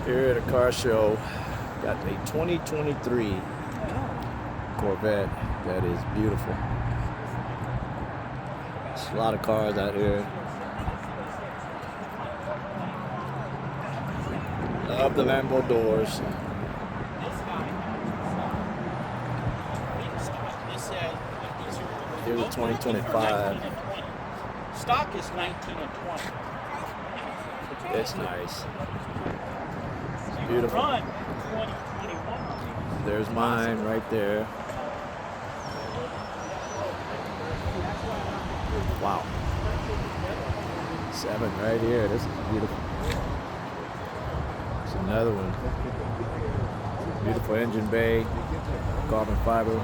Here at a car show, got a 2023 Corvette that is beautiful. There's a lot of cars out here. Love the Lambo doors. Here's a 2025. Stock is 19 and 20. It's nice. It's beautiful. Run 2021. There's mine right there. Wow. 7 right here. This is beautiful. There's another one. Beautiful engine bay, carbon fiber.